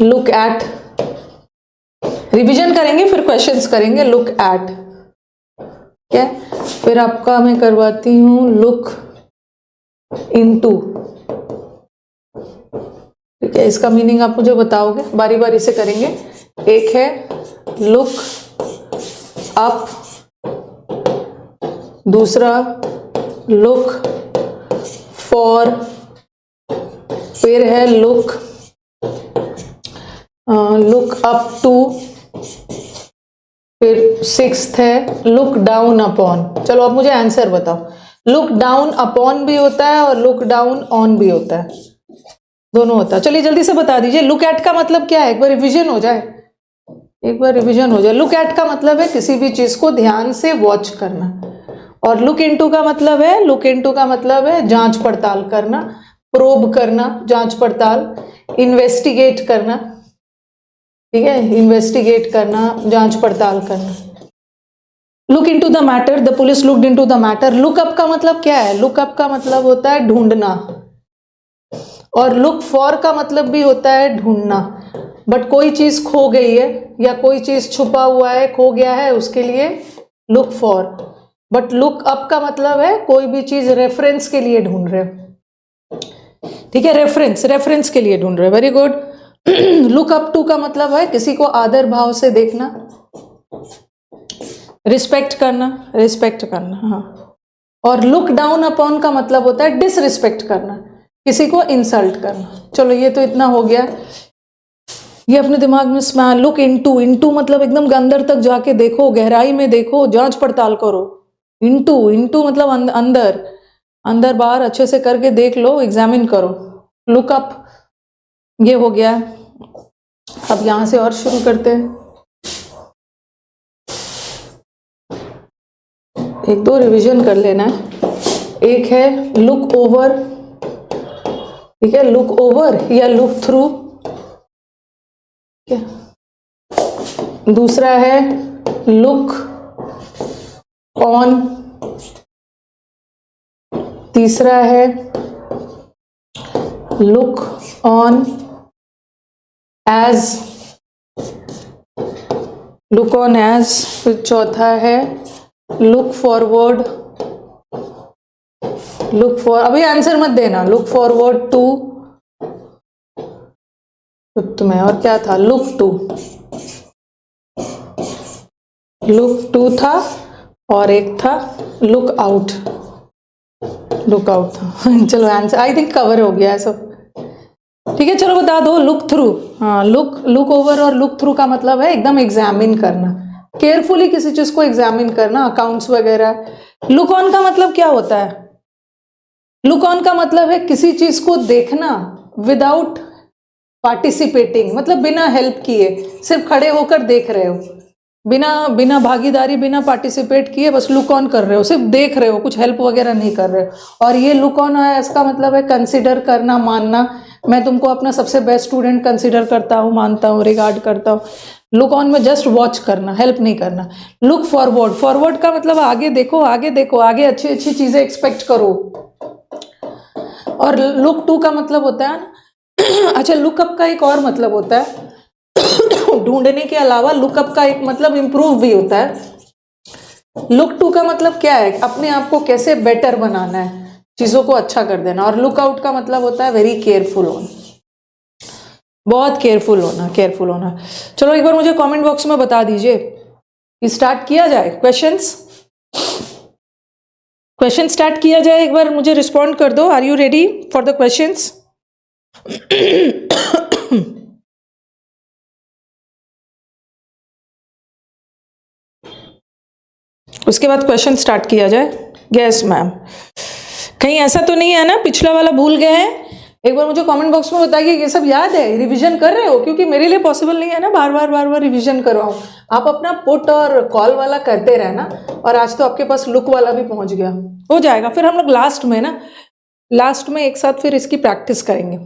Look at, revision करेंगे फिर questions करेंगे। लुक एट, क्या, फिर आपका मैं करवाती हूं लुक इनटू, ठीक है, इसका मीनिंग आप मुझे बताओगे, बारी बारी से करेंगे। एक है लुक अप, दूसरा लुक फॉर, फिर है लुक अप टू, फिर सिक्स्थ है लुक डाउन अपॉन। चलो अब मुझे आंसर बताओ। लुक डाउन अपॉन भी होता है और लुक डाउन ऑन भी होता है, दोनों होता है। चलिए जल्दी से बता दीजिए लुक एट का मतलब क्या है, एक बार रिवीजन हो जाए, एक बार रिवीजन हो जाए। लुक एट का मतलब है किसी भी चीज को ध्यान से वॉच करना, और लुक इनटू का मतलब है, लुक इनटू का मतलब है जांच पड़ताल करना, प्रोब करना, जांच पड़ताल, इन्वेस्टिगेट करना, ठीक है, इन्वेस्टिगेट करना, जांच पड़ताल करना। Look into the matter, the police looked into the matter. Lookup का मतलब क्या है, लुकअप का मतलब होता है ढूंढना, और लुक फॉर का मतलब भी होता है ढूंढना। बट कोई चीज खो गई है या कोई चीज छुपा हुआ है, खो गया है, उसके लिए look for. But look up का मतलब है कोई भी चीज रेफरेंस के लिए ढूंढ रहे हो, ठीक है, रेफरेंस के लिए ढूंढ रहे हो, very good. Look up to का मतलब है किसी को आदर भाव से देखना, रिस्पेक्ट करना, हाँ। और लुक डाउन अपॉन का मतलब होता है डिसरिस्पेक्ट करना, किसी को इंसल्ट करना। चलो ये तो इतना हो गया, ये अपने दिमाग में स्मैल। लुक इनटू मतलब एकदम अंदर तक जाके देखो, गहराई में देखो, जांच पड़ताल करो। इनटू मतलब अंदर, अंदर बाहर अच्छे से करके देख लो, एग्जामिन करो। लुक अप ये हो गया। अब यहां से और शुरू करते हैं, एक दो रिवीजन कर लेना है। एक है लुक ओवर, ठीक है, लुक ओवर या लुक थ्रू, ठीक है। दूसरा है लुक ऑन, तीसरा है look on as, look on as, फिर चौथा है लुक फॉरवर्ड, लुक फॉर, अभी आंसर मत देना, लुक फॉरवर्ड टू, तुम्हें और क्या था, लुक टू था, और एक था लुक आउट था। चलो आंसर आई थिंक कवर हो गया है सब, ठीक है। चलो बता दो लुक थ्रू, हाँ, लुक ओवर और लुक थ्रू का मतलब है एकदम एग्जामिन करना, केयरफुली किसी चीज को एग्जामिन करना, अकाउंट्स वगैरह। लुक ऑन का मतलब क्या होता है, लुक ऑन का मतलब है किसी चीज को देखना विदाउट पार्टिसिपेटिंग, मतलब बिना हेल्प किए, सिर्फ खड़े होकर देख रहे हो, बिना भागीदारी, बिना पार्टिसिपेट किए, बस लुक ऑन कर रहे हो, सिर्फ देख रहे हो, कुछ हेल्प वगैरह नहीं कर रहे हो। और ये लुक ऑन है, इसका मतलब है कंसिडर करना, मानना। मैं तुमको अपना सबसे बेस्ट स्टूडेंट कंसिडर करता हूँ, मानता हूँ, रिगार्ड करता हूँ। लुक ऑन में जस्ट वॉच करना, हेल्प नहीं करना। लुक फॉरवर्ड का मतलब आगे देखो, आगे अच्छी अच्छी चीजें एक्सपेक्ट करो। और लुक टू का मतलब होता है अच्छा, लुकअप का एक और मतलब होता है, ढूंढने के अलावा लुकअप का एक मतलब इंप्रूव भी होता है। लुक टू का मतलब क्या है, अपने आप को कैसे बेटर बनाना है, चीजों को अच्छा कर देना। और लुक आउट का मतलब होता है वेरी केयरफुल होना, बहुत केयरफुल होना। चलो एक बार मुझे कमेंट बॉक्स में बता दीजिए, स्टार्ट किया जाए, क्वेश्चन स्टार्ट किया जाए, एक बार मुझे रिस्पॉन्ड कर दो। Are you ready for the questions? उसके बाद क्वेश्चन स्टार्ट किया जाए। यस मैम, कहीं ऐसा तो नहीं है ना पिछला वाला भूल गए हैं? एक बार मुझे कमेंट बॉक्स में बताइए, ये सब याद है, रिवीजन कर रहे हो? क्योंकि मेरे लिए पॉसिबल नहीं है ना बार बार रिवीजन करवाऊं। आप अपना पुट और कॉल वाला करते रहना, और आज तो आपके पास लुक वाला भी पहुंच गया, हो जाएगा। फिर हम लोग लास्ट में एक साथ फिर इसकी प्रैक्टिस करेंगे,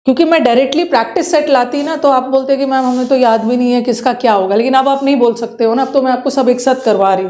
क्योंकि मैं डायरेक्टली प्रैक्टिस सेट लाती ना तो आप बोलते कि मैम हमें तो याद भी नहीं है किसका क्या होगा, लेकिन अब आप नहीं बोल सकते हो ना, अब तो मैं आपको सब एक साथ करवा रही हूँ।